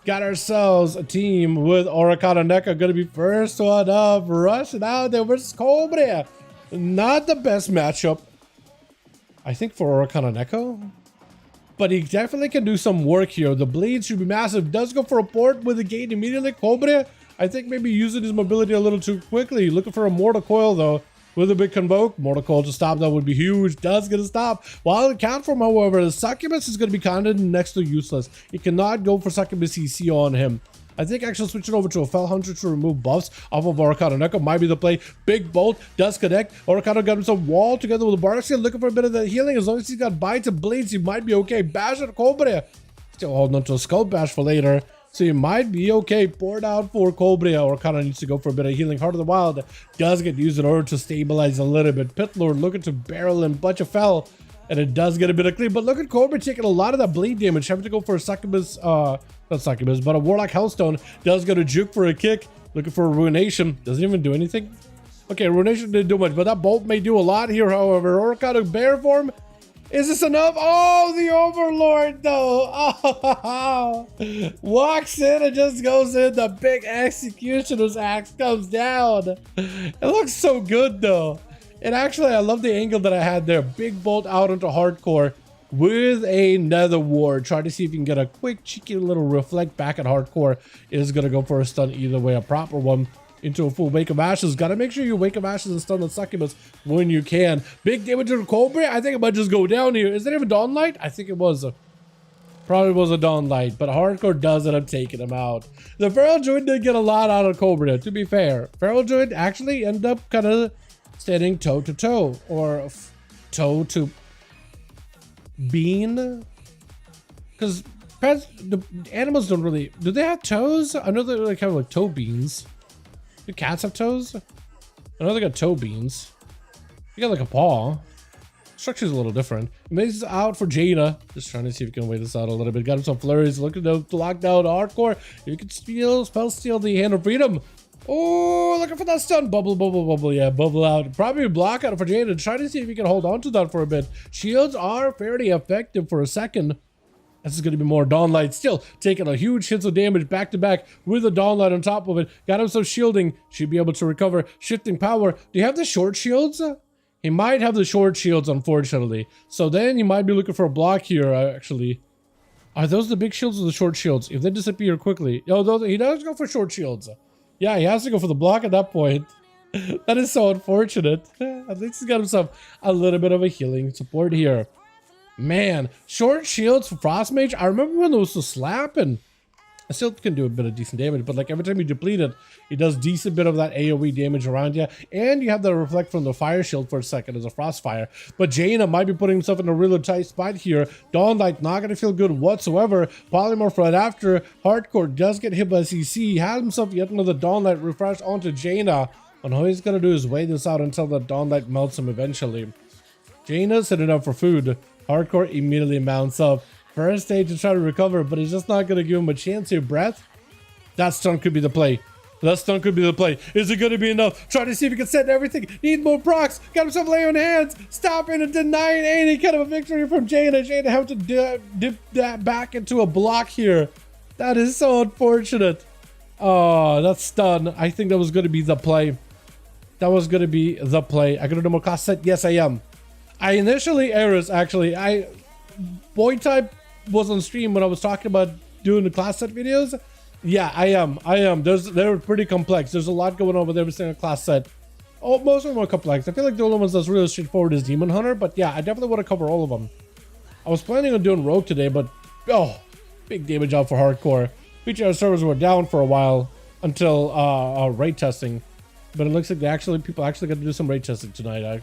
Got ourselves a team with Oricon and Neko going to be first one up, rushing out there versus Cobra. Not the best matchup, I think, for Oricon and Neko, but he definitely can do some work here. The bleed should be massive. Does go for a port with a gate immediately. Cobra, I think, maybe using his mobility a little too quickly. Looking for a Mortal Coil though. With a big convoke, Mortal Coil to stop that would be huge. Does get a stop. While it count from, however, the Succubus is going to be kind of next to useless. You cannot go for Succubus CC on him. I think actually switching over to a Fell Hunter to remove buffs off of Oricon and Neko might be the play. Big bolt does connect. Oricon got himself wall together with the Bardock, looking for a bit of that healing. As long as he's got bites and bleeds, he might be okay. Bash at Cobra. Still holding on to a Skull Bash for later. So you might be okay. Poured out for Cobra, or kind of needs to go for a bit of healing. Heart of the Wild does get used in order to stabilize a little bit. Pitlord looking to barrel and bunch of fell, and it does get a bit of clean. But look at Cobra taking a lot of that bleed damage, having to go for a Succubus, not Succubus, but a Warlock Hellstone. Does go to juke for a kick, looking for a Ruination. Doesn't even do anything. Okay, Ruination didn't do much, but that bolt may do a lot here, however. Oricon bear form. Is this enough? Oh, the Overlord, though. Oh, walks in and just goes in. The big Executioner's axe comes down. It looks so good, though. And actually, I love the angle that I had there. Big bolt out into hardcore with a Nether Ward. Try to see if you can get a quick, cheeky little reflect back at hardcore. Is going to go for a stun either way, a proper one. Into a full Wake of Ashes. Gotta make sure you Wake of Ashes and stun the Succubus when you can. Big damage to the Cobra. I think it might just go down here. Is that even Dawn Light? I think it was. Probably was a Dawn Light, but hardcore does end up taking him out. The Feral Druid did get a lot out of Cobra, to be fair. Feral Druid actually ended up kind of standing toe to toe, or toe to bean, because the animals don't really. Do they have toes? I know they're like kind of like toe beans. Do cats have toes? I know they got toe beans. You got like a paw. Structure's a little different. Maze out for Jaina. Just trying to see if we can wait this out a little bit. Got him some flurries. Looking to lock down hardcore. You can spell steal the Hand of Freedom. Oh, looking for that stun. Bubble, bubble, bubble. Yeah, bubble out. Probably a block out for Jaina. Trying to see if he can hold on to that for a bit. Shields are fairly effective for a second. This is going to be more Dawn Light. Still taking a huge hits of damage back to back with a Dawn Light on top of it. Got him some shielding. Should be able to recover. Shifting power. Do you have the short shields? He might have the short shields, unfortunately. So then you might be looking for a block here, actually. Are those the big shields or the short shields? If they disappear quickly. Oh, he does go for short shields. Yeah, he has to go for the block at that point. That is so unfortunate. At least he's got himself a little bit of a healing support here. Man, short shields for Frost Mage. I remember when those was slapping. I still can do a bit of decent damage, but like every time you deplete it, it does decent bit of that AoE damage around you. And you have the reflect from the fire shield for a second as a frost fire. But Jaina might be putting himself in a really tight spot here. Dawn Light not going to feel good whatsoever. Polymorph right after. Hardcore does get hit by CC. He has himself yet another Dawn Light refresh onto Jaina. And all he's going to do is wait this out until the Dawn Light melts him eventually. Jaina's setting up for food. Hardcore immediately mounts up. First stage to try to recover, but he's just not going to give him a chance here. Breath. That stun could be the play. That stun could be the play. Is it going to be enough? Try to see if he can set everything. Need more procs. Got himself lay on hands. Stopping and denying any kind of a victory from Jaina. Jaina have to dip that back into a block here. That is so unfortunate. Oh, that stun. I think that was going to be the play. That was going to be the play. I going to do more class set? Yes, I am. I initially, Eris, actually, Boy Type was on stream when I was talking about doing the class set videos. Yeah, I am. They're pretty complex. There's a lot going on with every single class set. Oh, most of them are complex. I feel like the only ones that's really straightforward is Demon Hunter, but yeah, I definitely want to cover all of them. I was planning on doing Rogue today, but oh, big damage out for hardcore. PTR servers were down for a while until raid testing, but it looks like people actually got to do some raid testing tonight.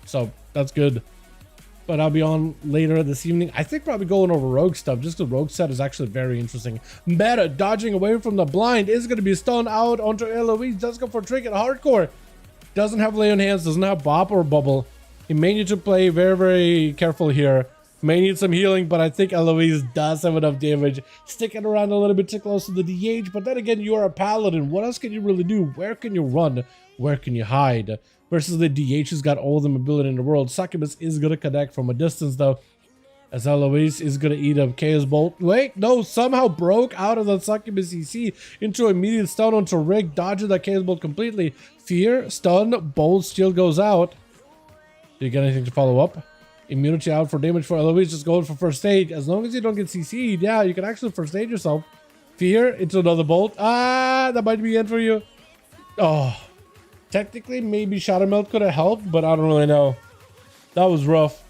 So that's good. But I'll be on later this evening. I think probably going over Rogue stuff. Just the Rogue set is actually very interesting. Meta dodging away from the blind is going to be stunned out onto Eloise. Does go for Trinket. Hardcore doesn't have lay on hands. Doesn't have Bop or Bubble. He may need to play very, very careful here. May need some healing, but I think Eloise does have enough damage. Sticking around a little bit too close to the DH. But then again, you are a paladin. What else can you really do? Where can you run? Where can you hide? Versus the DH who's got all the mobility in the world. Succubus is going to connect from a distance though. as Eloise is gonna eat up Chaos Bolt. Wait, no, somehow broke out of the Succubus CC into immediate stun onto Rick, dodging that Chaos Bolt completely. Fear, stun, Bolt still goes out. Do you get anything to follow up? Immunity out for damage for Eloise, just going for first aid. As long as you don't get CC'd, yeah, you can actually first aid yourself. Fear into another bolt. Ah, that might be it for you. Oh, technically maybe Shadow Melt could have helped, but I don't really know. That was rough.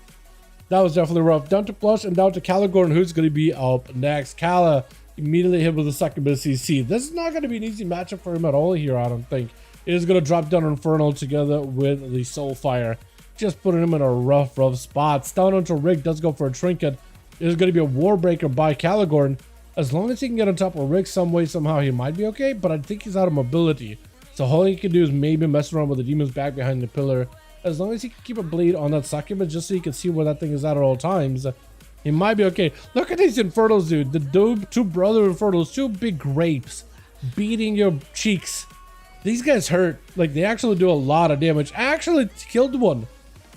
That was definitely rough. Down to Plush and down to Caligorn, who's going to be up next. Cala immediately hit with the Succubus CC. This is not going to be an easy matchup for him at all here, I don't think. It is going to drop down Infernal together with the Soulfire. Just putting him in a rough spot. Stun onto Rick, does go for a trinket. It is going to be a Warbreaker by Caligorn. As long as he can get on top of Rick some way, somehow, he might be okay, but I think he's out of mobility. So all he can do is maybe mess around with the demons back behind the pillar. As long as he can keep a bleed on that Succubus, just so he can see where that thing is at all times, he might be okay. Look at these Infernals, dude. The two brother Infernals, two big grapes, beating your cheeks. These guys hurt. Like, they actually do a lot of damage. I actually killed one.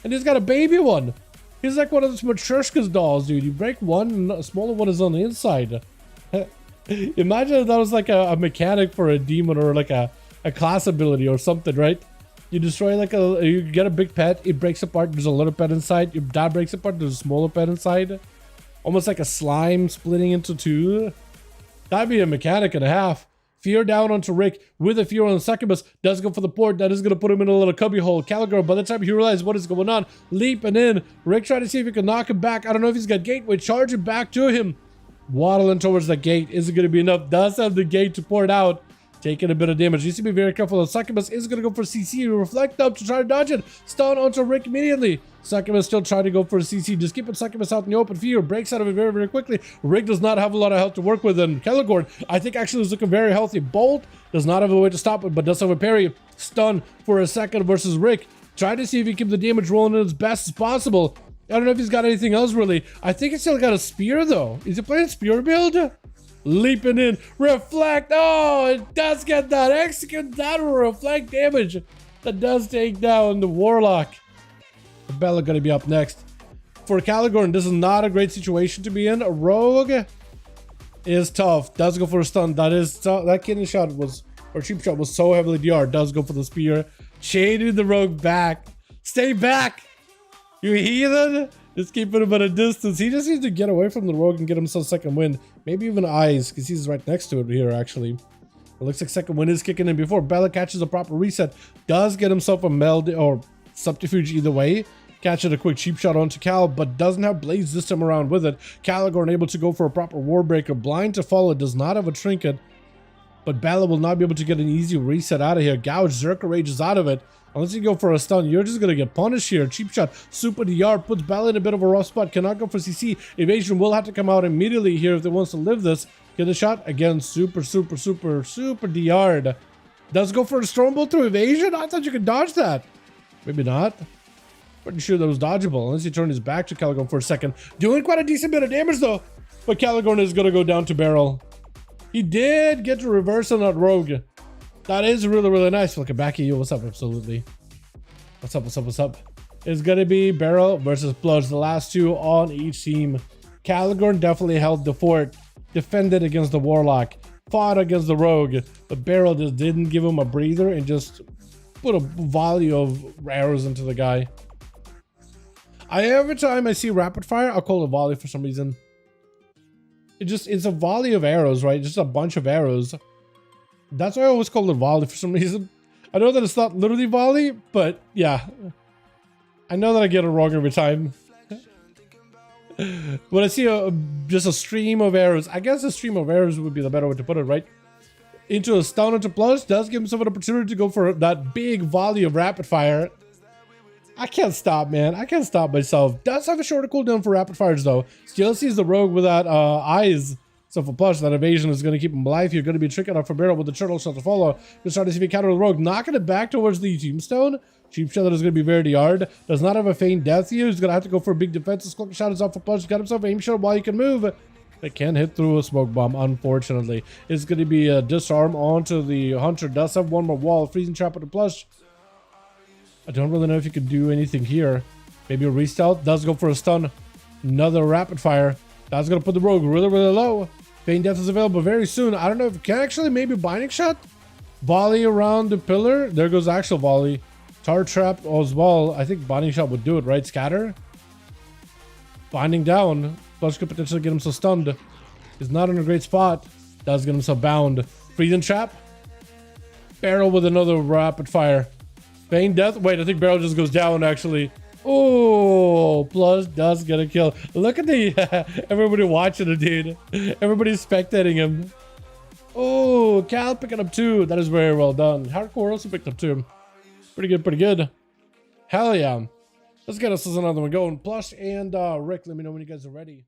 And he's got a baby one. He's like one of those Matryoshka's dolls, dude. You break one, and a smaller one is on the inside. Imagine if that was like a mechanic for a demon, or like a class ability or something, right? You destroy like you get a big pet, it breaks apart, there's a little pet inside. Your dad breaks apart, there's a smaller pet inside. Almost like a slime splitting into two. That'd be a mechanic and a half. Fear down onto Rick with a Fear on the Succubus. Does go for the port. That is going to put him in a little cubby hole. Caligorn, by the time he realizes what is going on, leaping in. Rick trying to see if he can knock him back. I don't know if he's got gateway. Charging back to him. Waddling towards the gate. Isn't going to be enough. Does have the gate to port out. Taking a bit of damage. Needs to be very careful. The Succubus is going to go for CC. Reflect up to try to dodge it. Stun onto Rick immediately. Succubus still trying to go for a CC. Just keeping Succubus out in the open. Fear breaks out of it very quickly. Rick does not have a lot of health to work with. And Caligorn, I think, actually is looking very healthy. Bolt does not have a way to stop it, but does have a parry. Stun for a second versus Rick. Try to see if he can keep the damage rolling as best as possible. I don't know if he's got anything else really. I think he's still got a spear though. Is he playing spear build? Leaping in, reflect. Oh, it does get that. Execute that will reflect damage. That does take down the Warlock. Bella gonna be up next. For Caligorn, this is not a great situation to be in. A rogue is tough. Does go for a stun. That kidney shot was, or cheap shot was so heavily DR. Does go for the spear. Shading the rogue back. Stay back, you heathen. Just keeping him at a distance. He just needs to get away from the rogue and get himself second wind. Maybe even eyes, because he's right next to it here, actually. It looks like second wind is kicking in before Bella catches a proper reset. Does get himself a meld or subterfuge either way. Catching a quick cheap shot onto Cal, but doesn't have Blaze this time around with it. Caligorn able to go for a proper Warbreaker. Blind to follow, does not have a trinket. But Bella will not be able to get an easy reset out of here. Gouge, Zerker Rage is out of it. Unless you go for a stun, you're just going to get punished here. Cheap shot, super DR, puts Bella in a bit of a rough spot. Cannot go for CC. Evasion will have to come out immediately here if they wants to live this. Get a shot. Again, super DR'd. Does go for a Stormbolt through evasion? I thought you could dodge that. Maybe not. Pretty sure that was dodgeable. Unless he turned his back to Caligorn for a second. Doing quite a decent bit of damage though. But Caligorn is going to go down to barrel. He did get to reverse on that rogue. That is really nice. Looking back at you. What's up? Absolutely. What's up? It's going to be Barrel versus Bloods. The last two on each team. Caligorn definitely held the fort. Defended against the Warlock. Fought against the Rogue. But Barrel just didn't give him a breather and just put a volley of arrows into the guy. Every time I see rapid fire, I'll call it a volley for some reason. It's a volley of arrows, right? Just a bunch of arrows. That's why I always call it volley for some reason. I know that it's not literally volley, but yeah. I know that I get it wrong every time. When I see just a stream of arrows, I guess a stream of arrows would be the better way to put it, right? Into a stun into plus, does give himself an opportunity to go for that big volley of rapid fire. I can't stop, man. I can't stop myself. Does have a shorter cooldown for rapid fires, though. Still sees the rogue without eyes. So for Plush, that evasion is going to keep him alive. You're going to be tricky enough for Barrel with the turtle shot to follow. Just trying to see if he counter the rogue. Knocking it back towards the tombstone. Cheap shot that is going to be very hard. Does not have a feign death here. He's going to have to go for a big defensive cloak shot. Is off for Plush. He's got himself an aim shot while he can move. It can hit through a smoke bomb, unfortunately. It's going to be a disarm onto the Hunter. Does have one more wall. Freezing trap with the Plush. I don't really know if you could do anything here. Maybe a restealth. Does go for a stun. Another rapid fire. That's gonna put the rogue really, really low. Feign Death is available very soon. I don't know if it can actually maybe binding shot. Volley around the pillar. There goes actual volley. Tar trap as well. I think binding shot would do it, right? Scatter. Binding down. Flush could potentially get him so stunned. He's not in a great spot. Does get him so bound. Freezing trap. Barrel with another rapid fire. Feign Death. Wait, I think barrel just goes down actually. Oh, plus does get a kill. Look at the everybody watching it, dude. Everybody's spectating him. Oh, Cal picking up 2. That is very well done. Hardcore also picked up 2. Pretty good, pretty good. Hell yeah. Let's get us another one going. Plush and Rick, let me know when you guys are ready.